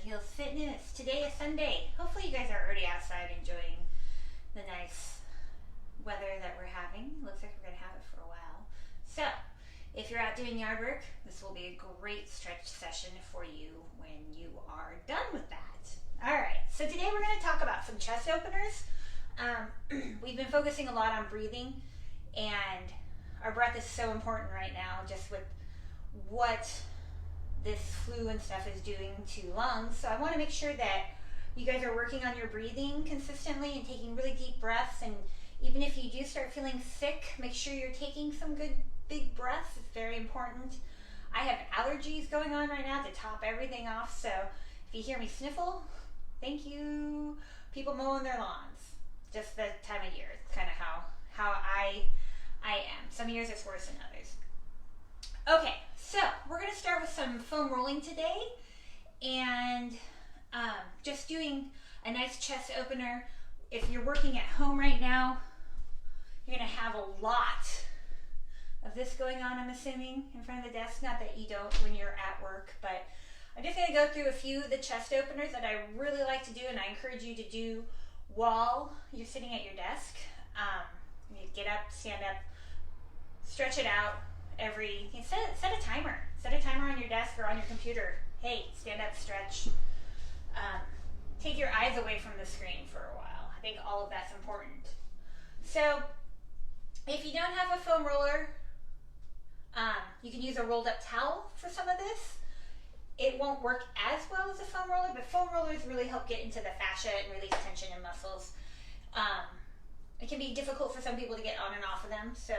Heels Fitness. Today is Sunday. Hopefully you guys are already outside enjoying the nice weather that we're having. Looks like we're going to have it for a while. So, if you're out doing yard work, this will be a great stretch session for you when you are done with that. Alright, so today we're going to talk about some chest openers. We've been focusing a lot on breathing, and our breath is so important right now, just with what this flu and stuff is doing to lungs. So I want to make sure that you guys are working on your breathing consistently and taking really deep breaths. And even if you do start feeling sick, make sure you're taking some good big breaths. It's very important. I have allergies going on right now to top everything off. So if you hear me sniffle, thank you. People mowing their lawns. Just the time of year. It's kind of how I am. Some years it's worse than others. Okay, so we're going to start with some foam rolling today, and just doing a nice chest opener. If you're working at home right now, you're going to have a lot of this going on, I'm assuming, in front of the desk. Not that you don't when you're at work, but I'm just going to go through a few of the chest openers that I really like to do, and I encourage you to do while you're sitting at your desk. You get up, stand up, stretch it out. Set a timer. Set a timer on your desk or on your computer. Hey, stand up, stretch. Take your eyes away from the screen for a while. I think all of that's important. So, if you don't have a foam roller, you can use a rolled up towel for some of this. It won't work as well as a foam roller, but foam rollers really help get into the fascia and release tension in muscles. It can be difficult for some people to get on and off of them, so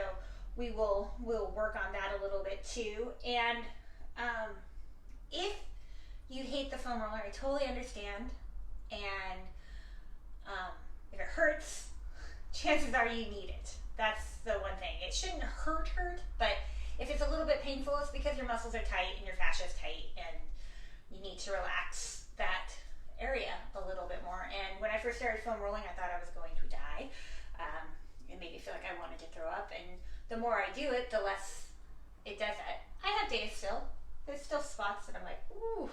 we'll work on that a little bit too. And if you hate the foam roller, I totally understand. And if it hurts, chances are you need it. That's the one thing. It shouldn't hurt, but if it's a little bit painful, it's because your muscles are tight and your fascia is tight, and you need to relax that area a little bit more. And when I first started foam rolling, I thought I was going to die. It made me feel like I wanted to throw up, and the more I do it, the less it does that. I have days still. There's still spots that I'm like, ooh,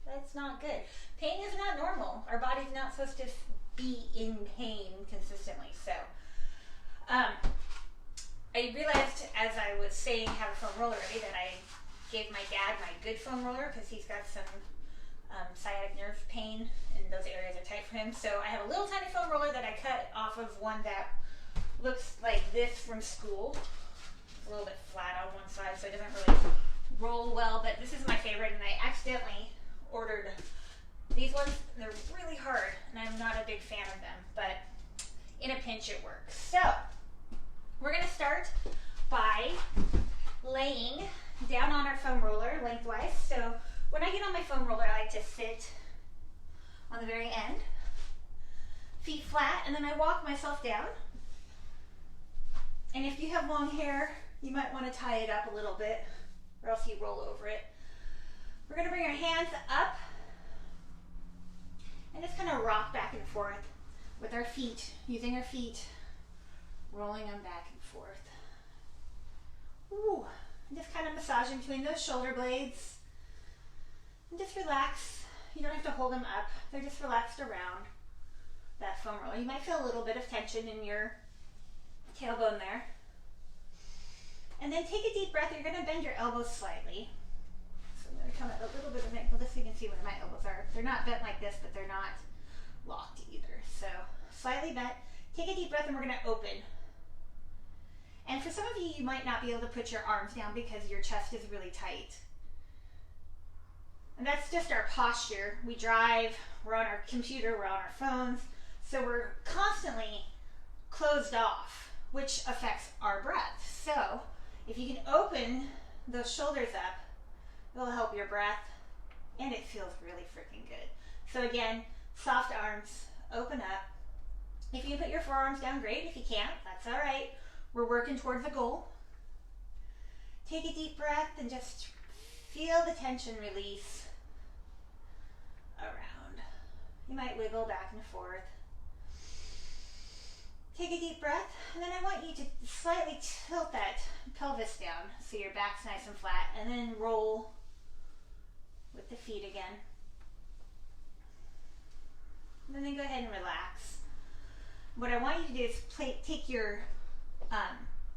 that's not good. Pain is not normal. Our body's not supposed to be in pain consistently. So, I realized as I was saying have a foam roller ready that I gave my dad my good foam roller because he's got some sciatic nerve pain and those areas are tight for him. So I have a little tiny foam roller that I cut off of one that looks like this from school. A little bit flat on one side, so it doesn't really roll well, but this is my favorite, and I accidentally ordered these ones. They're really hard, and I'm not a big fan of them, but in a pinch it works. So we're going to start by laying down on our foam roller lengthwise. So when I get on my foam roller, I like to sit on the very end, feet flat, and then I walk myself down. And if you have long hair, you might want to tie it up a little bit, or else you roll over it. We're going to bring our hands up and just kind of rock back and forth with our feet, using our feet, rolling them back and forth. Ooh, and just kind of massaging between those shoulder blades. And just relax. You don't have to hold them up. They're just relaxed around that foam roller. You might feel a little bit of tension in your tailbone there. And then take a deep breath. You're going to bend your elbows slightly. So I'm going to come at a little bit of an angle just so you can see where my elbows are. They're not bent like this, but they're not locked either. So slightly bent. Take a deep breath and we're going to open. And for some of you, you might not be able to put your arms down because your chest is really tight. And that's just our posture. We drive, we're on our computer, we're on our phones. So we're constantly closed off, which affects our breath. So if you can open those shoulders up, it'll help your breath, and it feels really freaking good. So again, soft arms, open up. If you can put your forearms down, great. If you can't, that's all right. We're working towards the goal. Take a deep breath and just feel the tension release around. You might wiggle back and forth. Take a deep breath, and then I want you to slightly tilt that pelvis down so your back's nice and flat, and then roll with the feet again. and then go ahead and relax. What I want you to do is take your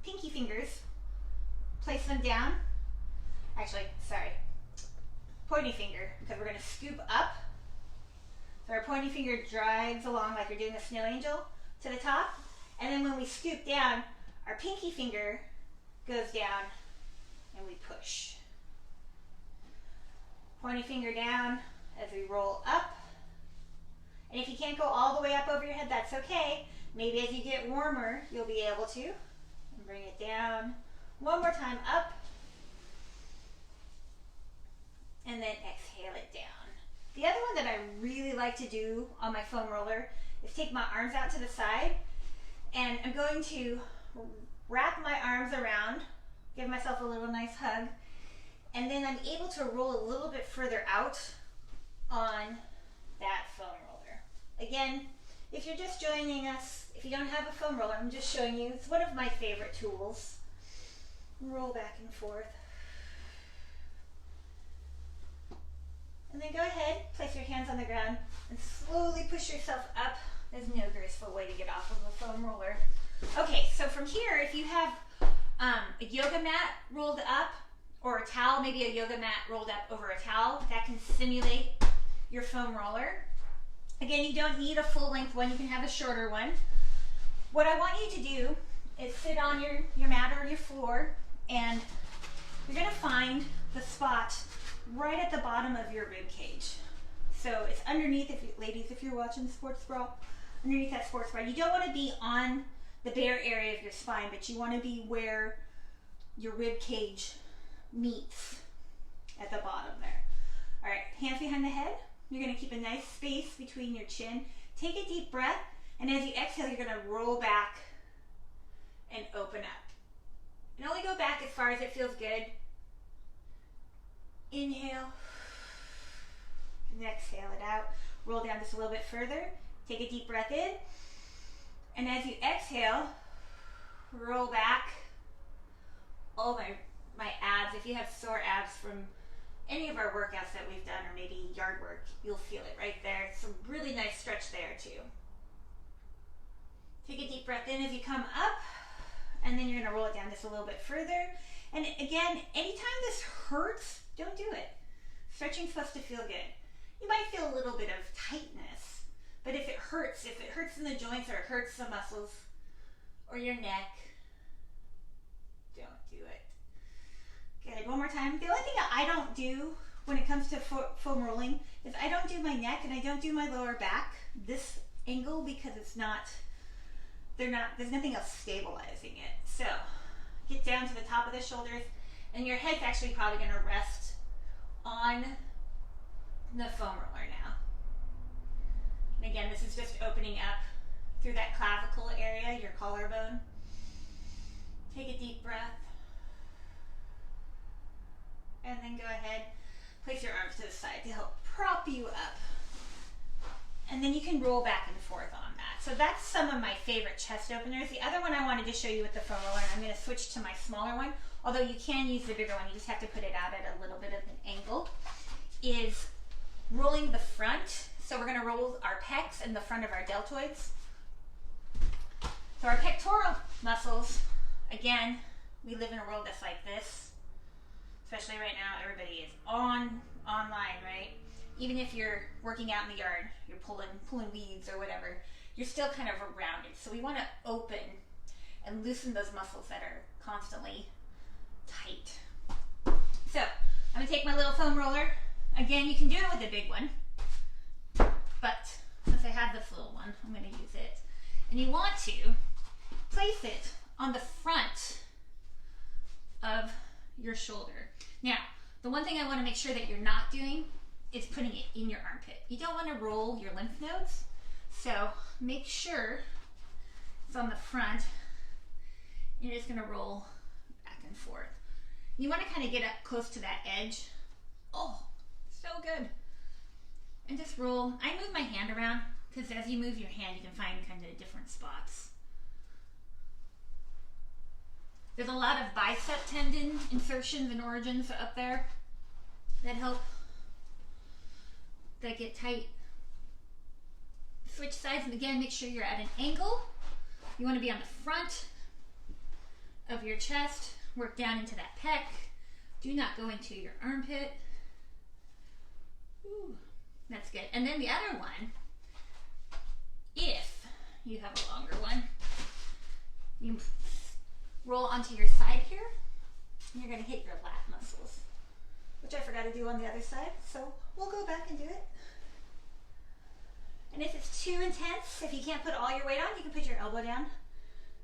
pinky fingers, place them down. Actually, sorry, pointy finger, because we're going to scoop up. So our pointy finger drives along like you're doing a snow angel to the top. And then when we scoop down, our pinky finger goes down and we push. Pointy finger down as we roll up. And if you can't go all the way up over your head, that's okay. Maybe as you get warmer, you'll be able to. And bring it down. One more time, up. And then exhale it down. The other one that I really like to do on my foam roller is take my arms out to the side, and I'm going to wrap my arms around, give myself a little nice hug, and then I'm able to roll a little bit further out on that foam roller. Again, if you're just joining us, if you don't have a foam roller, I'm just showing you. It's one of my favorite tools. Roll back and forth. And then go ahead, place your hands on the ground, and slowly push yourself up. There's no graceful way to get off of a foam roller. Okay, so from here, if you have a yoga mat rolled up, or a towel, maybe a yoga mat rolled up over a towel, that can simulate your foam roller. Again, you don't need a full length one, you can have a shorter one. What I want you to do is sit on your mat or your floor, and you're gonna find the spot right at the bottom of your rib cage. So it's underneath, ladies, if you're watching sports bra, underneath that sports bra. You don't want to be on the bare area of your spine, but you want to be where your rib cage meets at the bottom there. All right, hands behind the head. You're going to keep a nice space between your chin. Take a deep breath, and as you exhale, you're going to roll back and open up. And only go back as far as it feels good. Inhale, and exhale it out. Roll down just a little bit further. Take a deep breath in, and as you exhale, roll back. Oh, my abs. If you have sore abs from any of our workouts that we've done, or maybe yard work, you'll feel it right there. Some really nice stretch there too. Take a deep breath in as you come up, and then you're going to roll it down just a little bit further. And again, anytime this hurts, don't do it. Stretching's supposed to feel good. You might feel a little bit of tightness, but if it hurts in the joints or it hurts the muscles or your neck, don't do it. Good, one more time. The only thing that I don't do when it comes to foam rolling is I don't do my neck and I don't do my lower back this angle, because there's nothing else stabilizing it. So get down to the top of the shoulders, and your head's actually probably going to rest on the foam roller now. And again, this is just opening up through that clavicle area, your collarbone. Take a deep breath. And then go ahead, place your arms to the side to help prop you up. And then you can roll back and forth on that. So that's some of my favorite chest openers. The other one I wanted to show you with the foam roller, and I'm going to switch to my smaller one, although you can use the bigger one, you just have to put it out at a little bit of an angle, is rolling the front. So we're going to roll our pecs and the front of our deltoids. So our pectoral muscles, again, we live in a world that's like this. Especially right now, everybody is online, right? Even if you're working out in the yard, you're pulling weeds or whatever, you're still kind of around it. So we want to open and loosen those muscles that are constantly tight. So I'm going to take my little foam roller. Again, you can do it with a big one, but since I have this little one, I'm going to use it. And you want to place it on the front of your shoulder. Now, the one thing I want to make sure that you're not doing is putting it in your armpit. You don't want to roll your lymph nodes, so make sure it's on the front. You're just going to roll back and forth. You want to kind of get up close to that edge. Oh, so good. And just roll. I move my hand around because as you move your hand, you can find kind of different spots. There's a lot of bicep tendon insertions and origins up there that help, that get tight. Switch sides, and again, make sure you're at an angle. You want to be on the front of your chest. Work down into that pec. Do not go into your armpit. Ooh, that's good. And then the other one, if you have a longer one, you roll onto your side here, and you're going to hit your lat muscles, which I forgot to do on the other side, so we'll go back and do it. And if it's too intense, if you can't put all your weight on, you can put your elbow down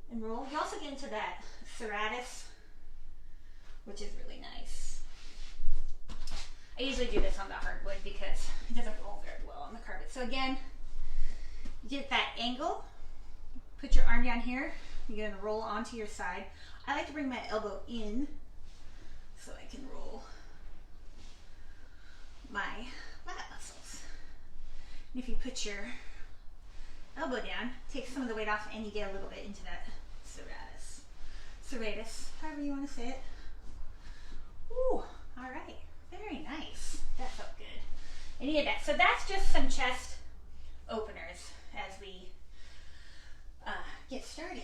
and roll. You also get into that serratus, which is really nice. I usually do this on the hardwood because it doesn't roll very well on the carpet. So again, you get that angle, put your arm down here, you're gonna roll onto your side. I like to bring my elbow in so I can roll my lat muscles. And if you put your elbow down, take some of the weight off, and you get a little bit into that serratus, however you want to say it. Ooh, all right, very nice. That felt good. I needed that. So that's just some chest openers as we get started.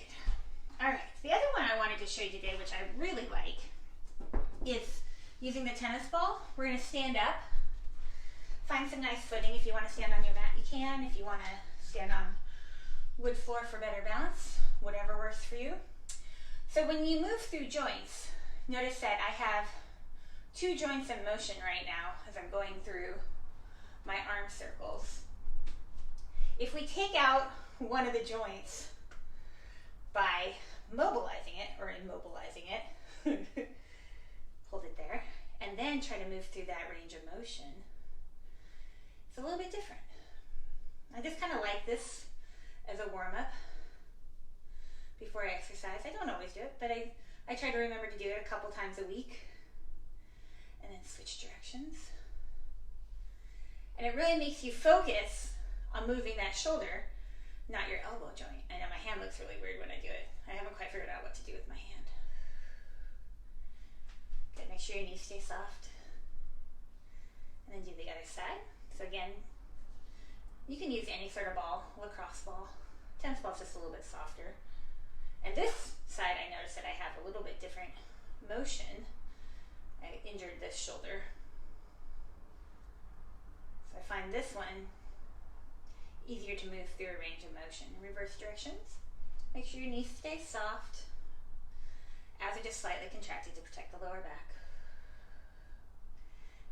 All right, the other one I wanted to show you today, which I really like, is using the tennis ball. We're going to stand up. Find some nice footing. If you want to stand on your mat, you can. If you want to stand on wood floor for better balance, whatever works for you. So when you move through joints, notice that I have 2 joints in motion right now as I'm going through my arm circles. If we take out one of the joints by mobilizing it or immobilizing it, hold it there, and then try to move through that range of motion, it's a little bit different. I just kind of like this as a warm-up before I exercise. I don't always do it, but I try to remember to do it a couple times a week, and then switch directions. And it really makes you focus on moving that shoulder, not your elbow joint. I know my hand looks really weird when I do it. I haven't quite figured out what to do with my hand. Good, make sure your knees stay soft. And then do the other side. So again, you can use any sort of ball, lacrosse ball. Tennis ball is just a little bit softer. And this side, I noticed that I have a little bit different motion. I injured this shoulder. So I find this one easier to move through a range of motion. Reverse directions. Make sure your knees stay soft as they're just slightly contracted to protect the lower back.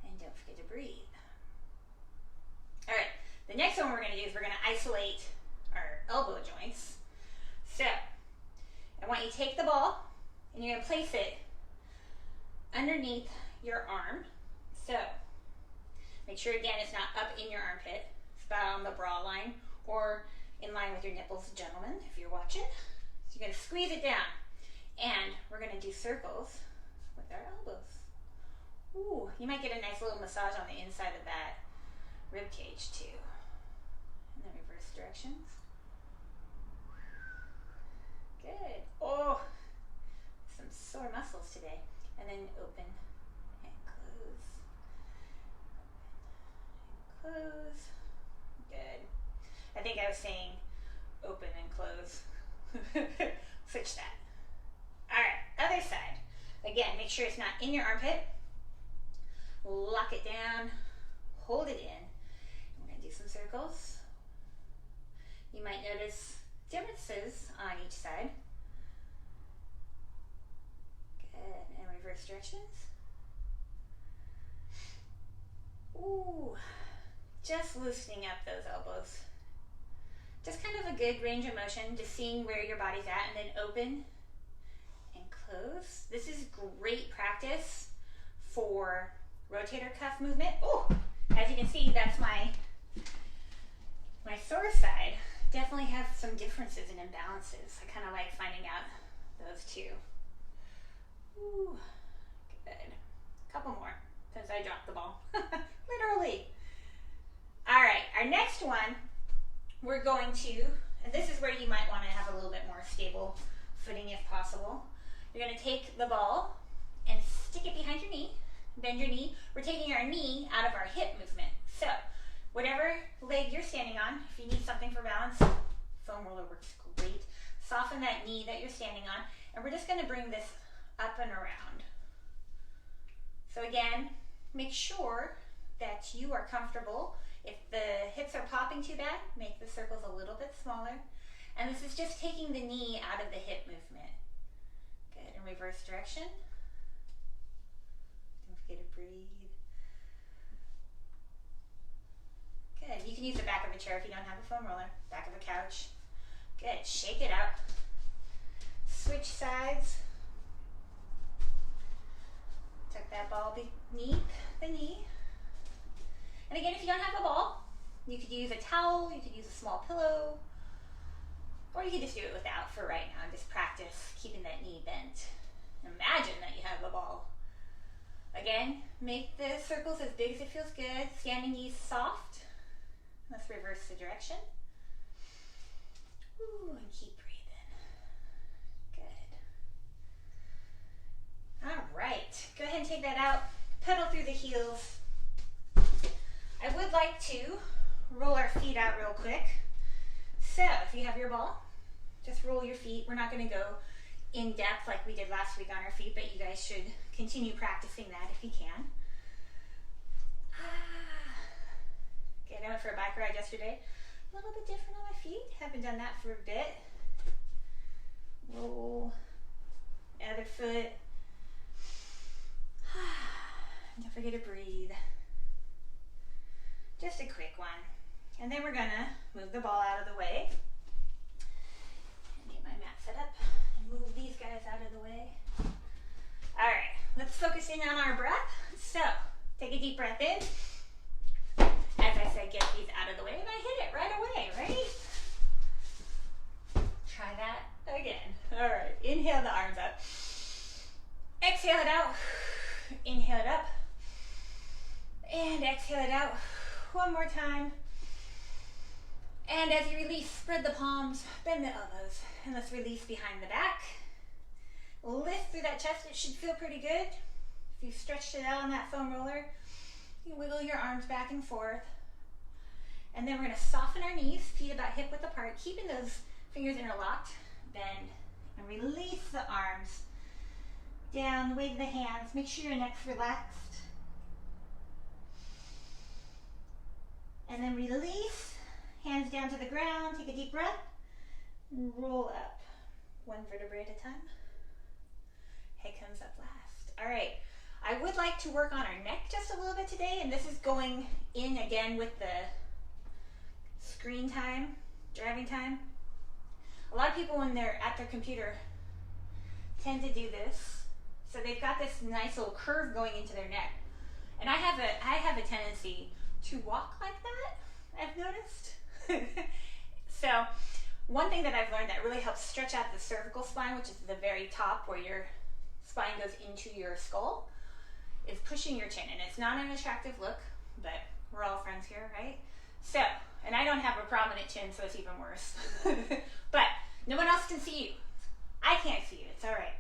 And don't forget to breathe. All right, the next one we're going to do is we're going to isolate our elbow joints. So I want you to take the ball and you're going to place it underneath your arm. So make sure again it's not up in your armpit. It's about on the bra line or in line with your nipples, gentlemen, if you're watching. So you're going to squeeze it down, and we're going to do circles with our elbows. Ooh, you might get a nice little massage on the inside of that rib cage too. And then reverse directions. Good. Oh, some sore muscles today. And then open and close. Open and close. Good. I think I was saying open and close. Switch that. All right, other side. Again, make sure it's not in your armpit. Lock it down. Hold it in. We're going to do some circles. You might notice differences on each side. Good. And reverse directions. Ooh. Just loosening up those elbows. Just kind of a good range of motion, just seeing where your body's at, and then open and close. This is great practice for rotator cuff movement. Oh, as you can see, that's my sore side. Definitely have some differences and imbalances. I kind of like finding out those two. Ooh, good. Couple more, since I dropped the ball. Literally. All right, our next one, we're going to, and this is where you might want to have a little bit more stable footing if possible. You're going to take the ball and stick it behind your knee, bend your knee. We're taking our knee out of our hip movement. So whatever leg you're standing on, on. If you need something for balance, foam roller works great. Soften that knee that you're standing on, and we're just going to bring this up and around. So again, make sure that you are comfortable. If the hips are popping too bad, make the circles a little bit smaller. And this is just taking the knee out of the hip movement. Good, in reverse direction. Don't forget to breathe. Good, you can use the back of a chair if you don't have a foam roller. Back of a couch. Good, shake it up. Switch sides. Tuck that ball beneath the knee. And again, if you don't have a ball, you could use a towel, you could use a small pillow, or you could just do it without for right now. Just practice keeping that knee bent. Imagine that you have a ball. Again, make the circles as big as it feels good. Standing knees soft. Let's reverse the direction. Ooh, and keep breathing. Good. All right, go ahead and take that out. Pedal through the heels. I would like to roll our feet out real quick. So if you have your ball, just roll your feet. We're not going to go in depth like we did last week on our feet, but you guys should continue practicing that if you can. Okay, I went for a bike ride yesterday. A little bit different on my feet. Haven't done that for a bit. Roll. Other foot. Don't forget to breathe. Just a quick one. And then we're gonna move the ball out of the way. And get my mat set up and move these guys out of the way. All right, let's focus in on our breath. So, take a deep breath in. As I said, get these out of the way, and I hit it right away, right? Try that again. All right, inhale the arms up. Exhale it out. Inhale it up. And exhale it out. One more time. And as you release, spread the palms, bend the elbows, and let's release behind the back. Lift through that chest. It should feel pretty good. If you've stretched it out on that foam roller, you can wiggle your arms back and forth. And then we're going to soften our knees, feet about hip width apart, keeping those fingers interlocked. Bend and release the arms down the way to the hands. Make sure your neck's relaxed. And then release, hands down to the ground, take a deep breath, and roll up. One vertebrae at a time. Head comes up last. All right, I would like to work on our neck just a little bit today, and this is going in again with the screen time, driving time. A lot of people when they're at their computer tend to do this. So they've got this nice little curve going into their neck. And I have a tendency to walk like that, I've noticed. So one thing that I've learned that really helps stretch out the cervical spine, which is the very top where your spine goes into your skull, is pushing your chin. And it's not an attractive look, but we're all friends here, right? So, and I don't have a prominent chin, so it's even worse. But no one else can see you. I can't see you, it's all right.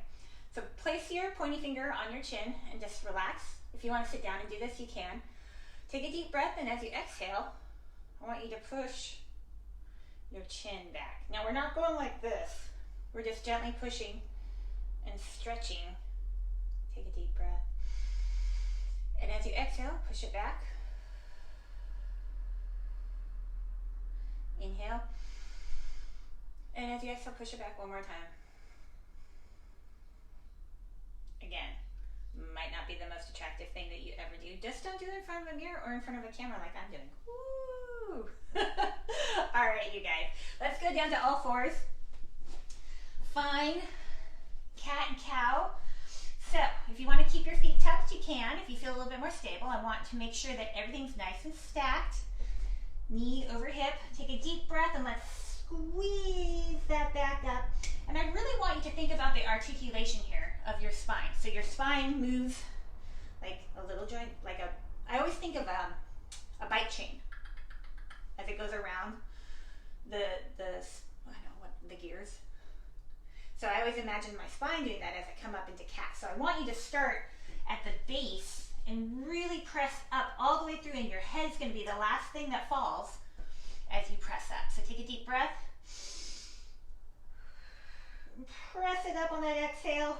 So place your pointy finger on your chin and just relax. If you want to sit down and do this, you can. Take a deep breath, and as you exhale, I want you to push your chin back. Now we're not going like this. We're just gently pushing and stretching. Take a deep breath. And as you exhale, push it back. Inhale. And as you exhale, push it back one more time. Again, might not be the most attractive thing that you ever do. Just don't do it in front of a mirror or in front of a camera like I'm doing. Woo! All right, you guys. Let's go down to all fours. Fine cat and cow. So, if you want to keep your feet tucked, you can. If you feel a little bit more stable, I want to make sure that everything's nice and stacked. Knee over hip. Take a deep breath and let's squeeze that back up. And I really want you to think about the articulation here of your spine. So your spine moves like a little joint, like I always think of a bike chain as it goes around the I don't know what, the gears. So I always imagine my spine doing that as I come up into cat. So I want you to start at the base and really press up all the way through, and your head's going to be the last thing that falls. as you press up. So take a deep breath. Press it up on that exhale.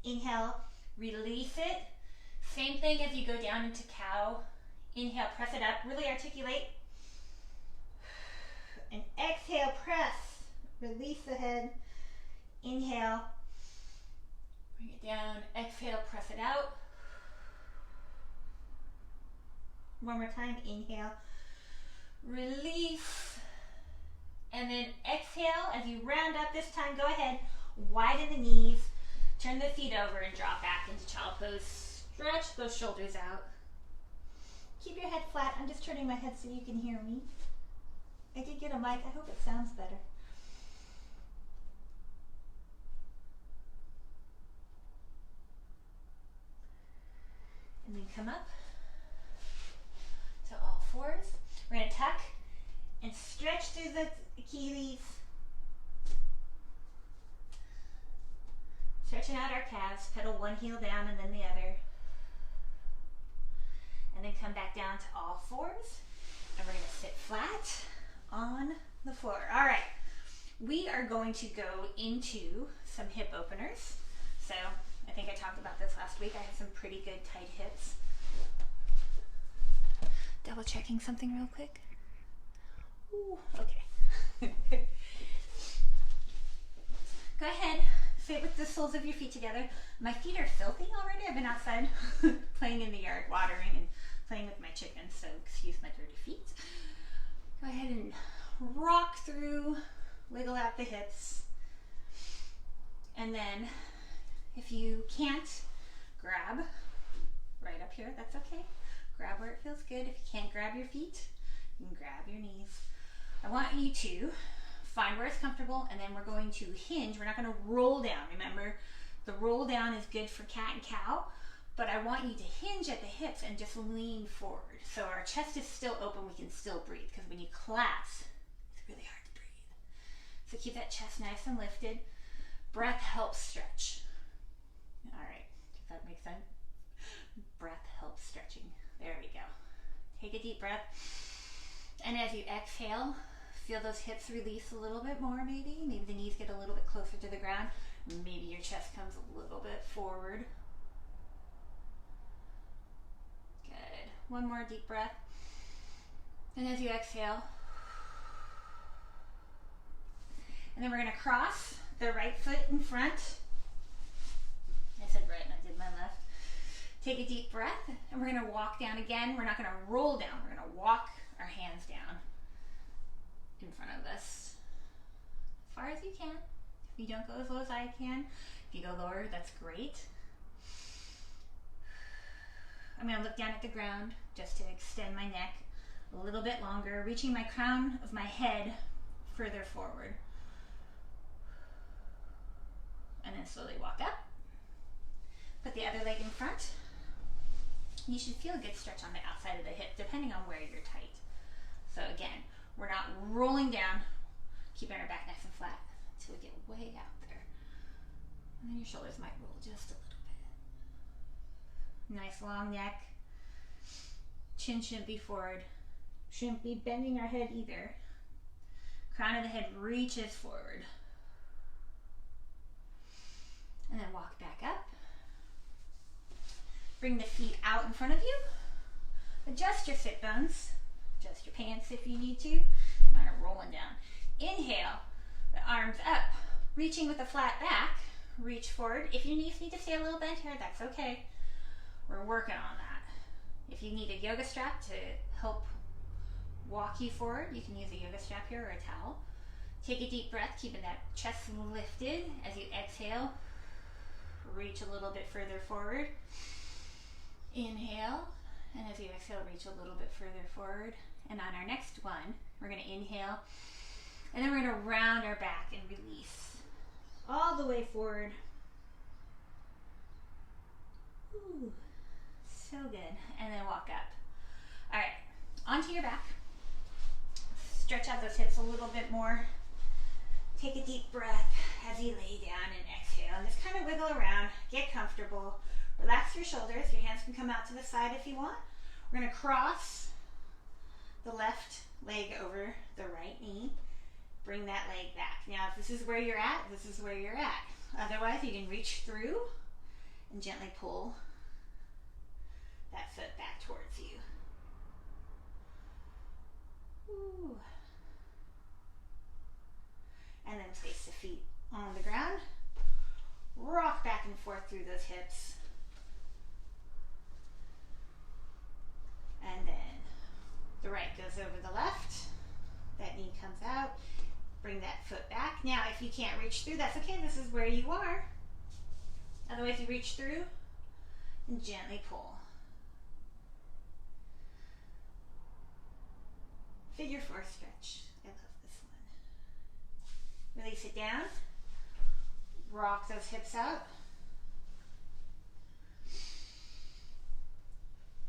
Inhale, release it. Same thing as you go down into cow. Inhale, press it up, really articulate. And exhale, press. Release the head. Inhale. Bring it down. Exhale, press it out. One more time. Inhale. Release. And then exhale. As you round up this time, go ahead. Widen the knees. Turn the feet over and drop back into child pose. Stretch those shoulders out. Keep your head flat. I'm just turning my head so you can hear me. I did get a mic. I hope it sounds better. And then come up to all fours. We're going to tuck and stretch through the Achilles. Stretching out our calves. Pedal one heel down and then the other. And then come back down to all fours. And we're going to sit flat on the floor. All right. We are going to go into some hip openers. So I think I talked about this last week. I have some pretty good tight hips. Double checking something real quick. Ooh, okay. Go ahead. Sit with the soles of your feet together. My feet are filthy already. I've been outside playing in the yard, watering and playing with my chickens, so excuse my dirty feet. Go ahead and rock through, wiggle out the hips. And then if you can't grab right up here, that's okay. Grab where it feels good. If you can't grab your feet, you can grab your knees. I want you to find where it's comfortable, and then we're going to hinge. We're not going to roll down. Remember, the roll down is good for cat and cow, but I want you to hinge at the hips and just lean forward. So our chest is still open, we can still breathe, because when you collapse, it's really hard to breathe. So keep that chest nice and lifted. Breath helps stretch. All right, does that make sense? Breath helps stretching. There we go. Take a deep breath. And as you exhale, feel those hips release a little bit more maybe. Maybe the knees get a little bit closer to the ground. Maybe your chest comes a little bit forward. Good. One more deep breath. And as you exhale, and then we're going to cross the right foot in front. I said right and I did my left. Take a deep breath, and we're going to walk down again. We're not going to roll down. We're going to walk our hands down in front of us as far as you can. If you don't go as low as I can, if you go lower, that's great. I'm going to look down at the ground just to extend my neck a little bit longer, reaching my crown of my head further forward. And then slowly walk up. Put the other leg in front. You should feel a good stretch on the outside of the hip, depending on where you're tight. So again, we're not rolling down, keeping our back nice and flat until we get way out there. And then your shoulders might roll just a little bit. Nice long neck. Chin shouldn't be forward. Shouldn't be bending our head either. Crown of the head reaches forward. And then walk back up. Bring the feet out in front of you. Adjust your sit bones. Adjust your pants if you need to. Kind of rolling down. Inhale, the arms up, reaching with a flat back. Reach forward. If your knees need to stay a little bent here, that's okay. We're working on that. If you need a yoga strap to help walk you forward, you can use a yoga strap here or a towel. Take a deep breath, keeping that chest lifted. As you exhale, reach a little bit further forward. Inhale, and as you exhale, reach a little bit further forward. And on our next one, we're going to inhale, and then we're going to round our back and release all the way forward. Ooh, so good. And then walk up. All right, onto your back. Stretch out those hips a little bit more. Take a deep breath as you lay down and exhale. And just kind of wiggle around, get comfortable. Relax your shoulders. Your hands can come out to the side if you want. We're going to cross the left leg over the right knee. Bring that leg back. Now, if this is where you're at, this is where you're at. Otherwise, you can reach through and gently pull that foot back towards you. Ooh. And then place the feet on the ground. Rock back and forth through those hips. And then the right goes over the left. That knee comes out. Bring that foot back. Now, if you can't reach through, that's okay. This is where you are. Otherwise, you reach through and gently pull. Figure 4 stretch. I love this one. Release it down. Rock those hips out.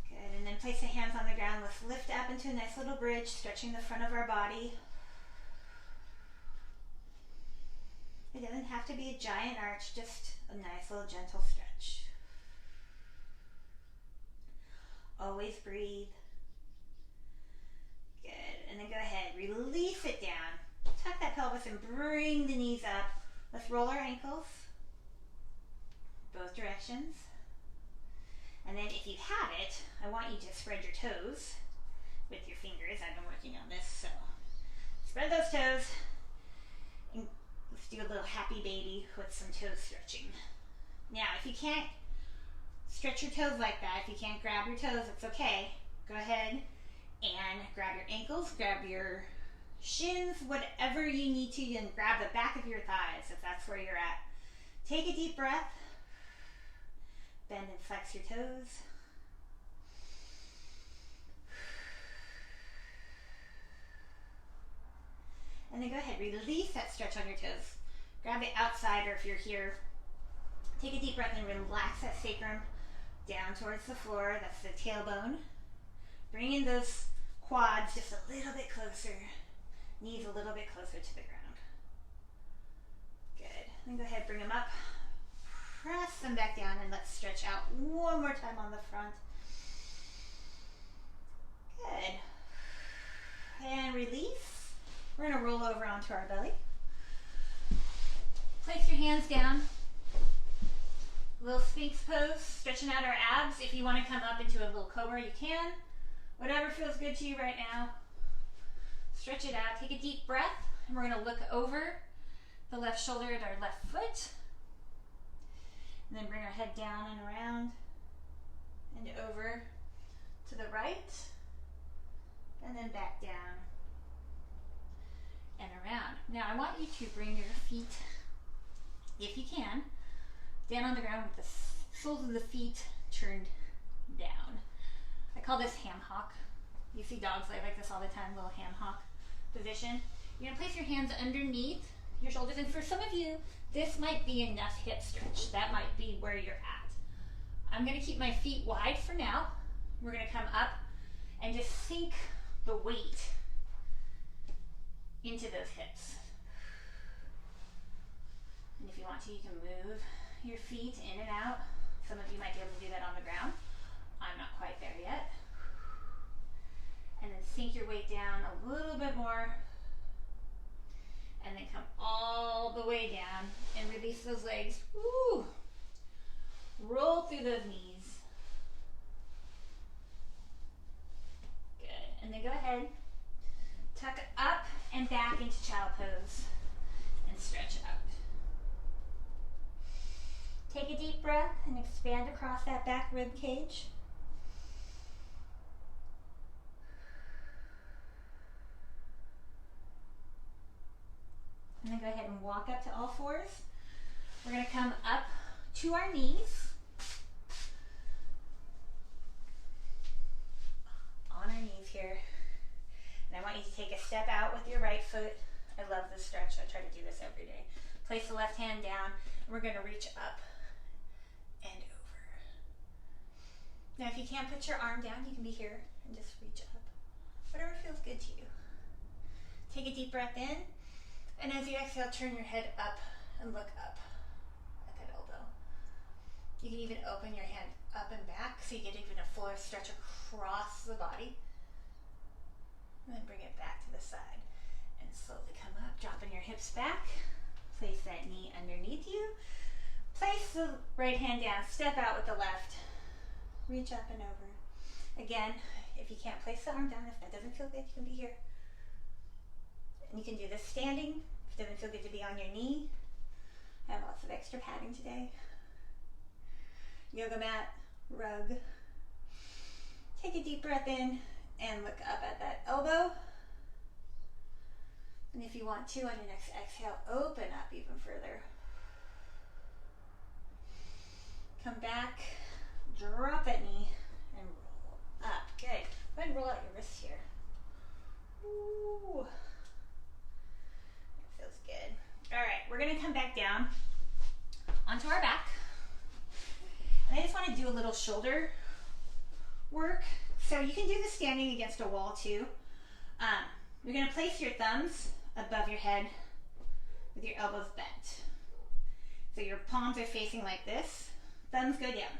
Good, and then place the hands on the ground. Let's lift up into a nice little bridge, stretching the front of our body. It doesn't have to be a giant arch, just a nice little gentle stretch. Always breathe. Good, and then go ahead, release it down. Tuck that pelvis and bring the knees up. Let's roll our ankles, both directions. And then if you have it, I want you to spread your toes with your fingers. I've been working on this, so spread those toes. And let's do a little happy baby with some toe stretching. Now, if you can't stretch your toes like that, if you can't grab your toes, it's okay. Go ahead and grab your ankles, grab your shins, whatever you need to, and grab the back of your thighs if that's where you're at. Take a deep breath. Bend and flex your toes. And then go ahead, release that stretch on your toes. Grab the outside, or if you're here, take a deep breath and relax that sacrum down towards the floor. That's the tailbone. Bring in those quads just a little bit closer. Knees a little bit closer to the ground. Good. Then go ahead, bring them up. Press them back down, and let's stretch out one more time on the front. Good. And release. We're going to roll over onto our belly. Place your hands down. Little Sphinx pose, stretching out our abs. If you want to come up into a little cobra, you can. Whatever feels good to you right now. Stretch it out. Take a deep breath, and we're going to look over the left shoulder at our left foot. And then bring our head down and around and over to the right, and then back down and around. Now I want you to bring your feet, if you can, down on the ground with the soles of the feet turned down. I call this ham hock. You see dogs like this all the time, little ham hock position. You're going to place your hands underneath your shoulders, and for some of you, this might be enough hip stretch. That might be where you're at. I'm going to keep my feet wide for now. We're going to come up and just sink the weight into those hips. And if you want to, you can move your feet in and out. Some of you might be able to do that on the ground. I'm not quite there yet. And then sink your weight down a little bit more. And then come all the way down and release those legs. Woo! Roll through those knees. Good. And then go ahead, tuck up and back into child pose and stretch out. Take a deep breath and expand across that back rib cage. And then go ahead and walk up to all fours. We're going to come up to our knees. On our knees here. And I want you to take a step out with your right foot. I love this stretch. I try to do this every day. Place the left hand down. And we're going to reach up and over. Now if you can't put your arm down, you can be here and just reach up. Whatever feels good to you. Take a deep breath in. And as you exhale, turn your head up and look up at that elbow. You can even open your hand up and back so you get even a fuller stretch across the body. And then bring it back to the side. And slowly come up, dropping your hips back. Place that knee underneath you. Place the right hand down, step out with the left. Reach up and over. Again, if you can't place the arm down, if that doesn't feel good, you can be here. And you can do this standing. If it doesn't feel good to be on your knee. I have lots of extra padding today. Yoga mat, rug. Take a deep breath in and look up at that elbow. And if you want to, on your next exhale, open up even further. Come back, drop that knee, and roll up. Good. Go ahead and roll out your wrists here. Ooh. That feels good. All right, we're gonna come back down onto our back. And I just wanna do a little shoulder work. So you can do this standing against a wall too. You're gonna place your thumbs above your head with your elbows bent. So your palms are facing like this. Thumbs go down.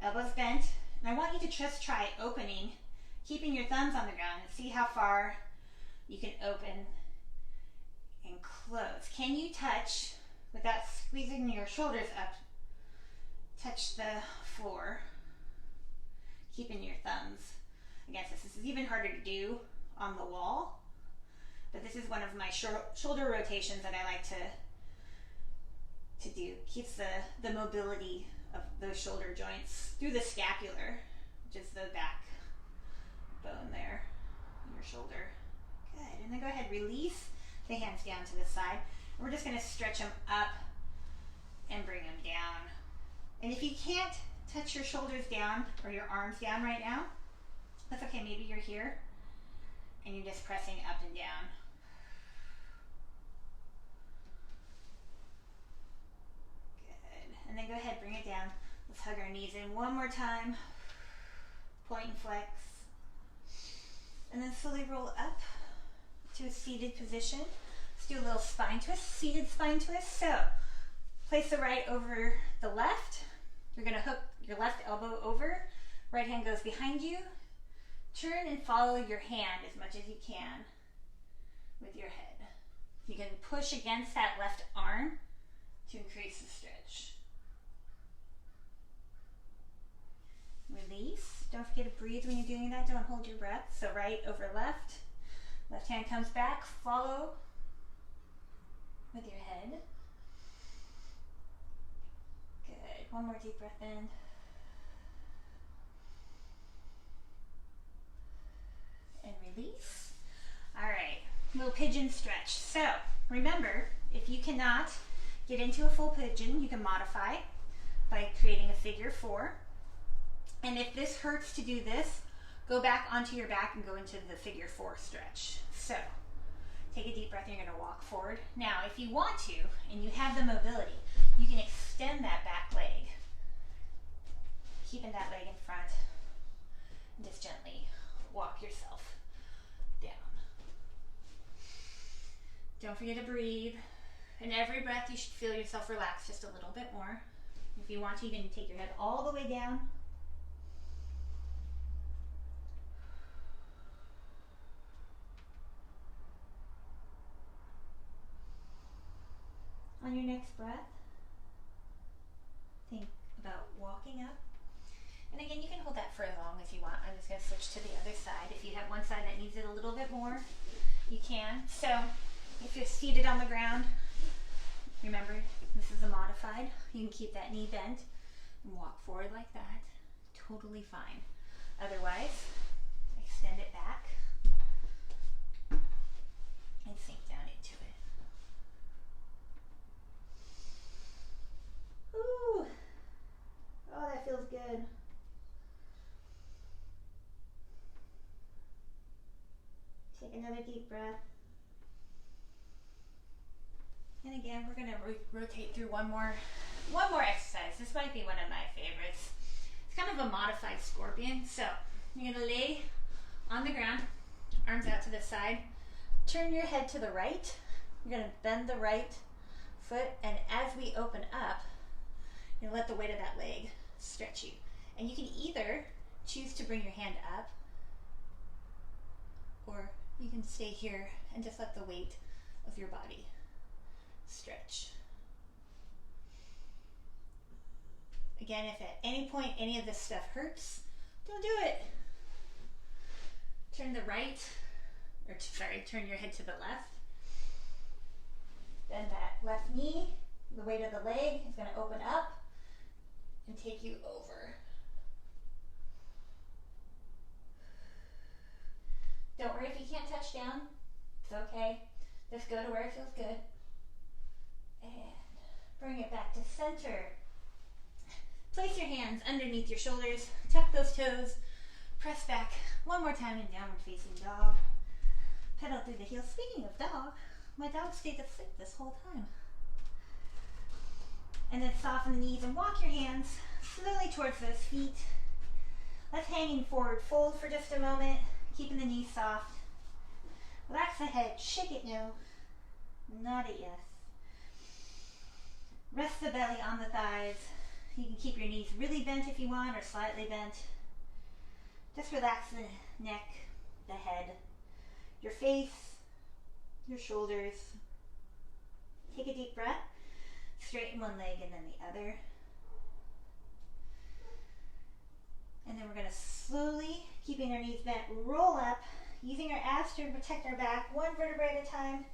Elbows bent. And I want you to just try opening, keeping your thumbs on the ground, and see how far you can open and close. Can you touch, without squeezing your shoulders up, touch the floor, keeping your thumbs against this. This is even harder to do on the wall, but this is one of my shoulder rotations that I like to do. Keeps the mobility of those shoulder joints through the scapular, which is the back bone there in your shoulder. Good. And then go ahead, release the hands down to the side. And we're just going to stretch them up and bring them down. And if you can't touch your shoulders down or your arms down right now, that's okay. Maybe you're here and you're just pressing up and down. And then go ahead, bring it down. Let's hug our knees in one more time. Point and flex. And then slowly roll up to a seated position. Let's do a little spine twist, seated spine twist. So place the right over the left. You're gonna hook your left elbow over. Right hand goes behind you. Turn and follow your hand as much as you can with your head. You can push against that left arm to increase the stretch. Release. Don't forget to breathe when you're doing that. Don't hold your breath. So right over left. Left hand comes back. Follow with your head. Good. One more deep breath in. And release. All right. Little pigeon stretch. So remember, if you cannot get into a full pigeon, you can modify by creating a figure 4. And if this hurts to do this, go back onto your back and go into the figure 4 stretch. So take a deep breath and you're going to walk forward. Now, if you want to, and you have the mobility, you can extend that back leg, keeping that leg in front, and just gently walk yourself down. Don't forget to breathe. And every breath, you should feel yourself relax just a little bit more. If you want to, you can take your head all the way down. On your next breath, think about walking up. And again, you can hold that for as long as you want. I'm just going to switch to the other side. If you have one side that needs it a little bit more, you can. So if you're seated on the ground, remember, this is a modified. You can keep that knee bent and walk forward like that. Totally fine. Otherwise, extend it back and sink down into it. Ooh. Oh, that feels good. Take another deep breath. And again, we're going to rotate through one more exercise. This might be one of my favorites. It's kind of a modified scorpion. So you're going to lay on the ground, arms out to the side. Turn your head to the right. You're going to bend the right foot, and as we open up, you're going to let the weight of that leg stretch you. And you can either choose to bring your hand up or you can stay here and just let the weight of your body stretch. Again, if at any point any of this stuff hurts, don't do it. Turn turn your head to the left. Then that left knee, the weight of the leg is going to open up and take you over. Don't worry if you can't touch down. It's okay. Just go to where it feels good. And bring it back to center. Place your hands underneath your shoulders. Tuck those toes. Press back one more time in downward facing dog. Pedal through the heels. Speaking of dog, my dog stayed asleep this whole time. And then soften the knees and walk your hands slowly towards those feet. Let's hanging forward fold for just a moment, keeping the knees soft. Relax the head, shake it no, nod it yes. Rest the belly on the thighs. You can keep your knees really bent if you want, or slightly bent. Just relax the neck, the head, your face, your shoulders. Take a deep breath. Straighten one leg and then the other. And then we're going to slowly, keeping our knees bent, roll up, using our abs to protect our back, one vertebrae at a time.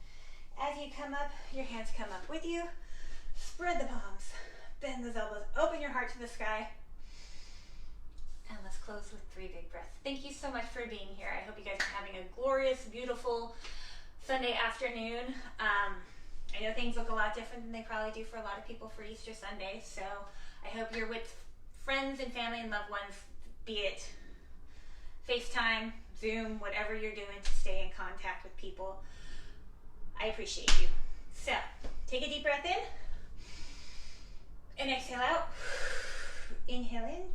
As you come up, your hands come up with you. Spread the palms, bend those elbows, open your heart to the sky. And let's close with 3 big breaths. Thank you so much for being here. I hope you guys are having a glorious, beautiful Sunday afternoon. I know things look a lot different than they probably do for a lot of people for Easter Sunday, so I hope you're with friends and family and loved ones, be it FaceTime, Zoom, whatever you're doing to stay in contact with people. I appreciate you. So, take a deep breath in, and exhale out. Inhale in,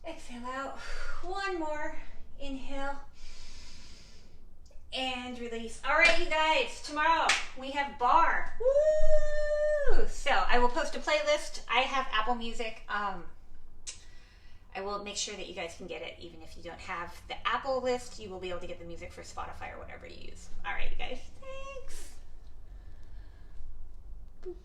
exhale out. One more, inhale, and release. All right, you guys, tomorrow we have bar. Woo! So I will post a playlist. I have Apple Music. I will make sure that you guys can get it. Even if you don't have the Apple list, you will be able to get the music for Spotify or whatever you use. All right, you guys, thanks. Boop.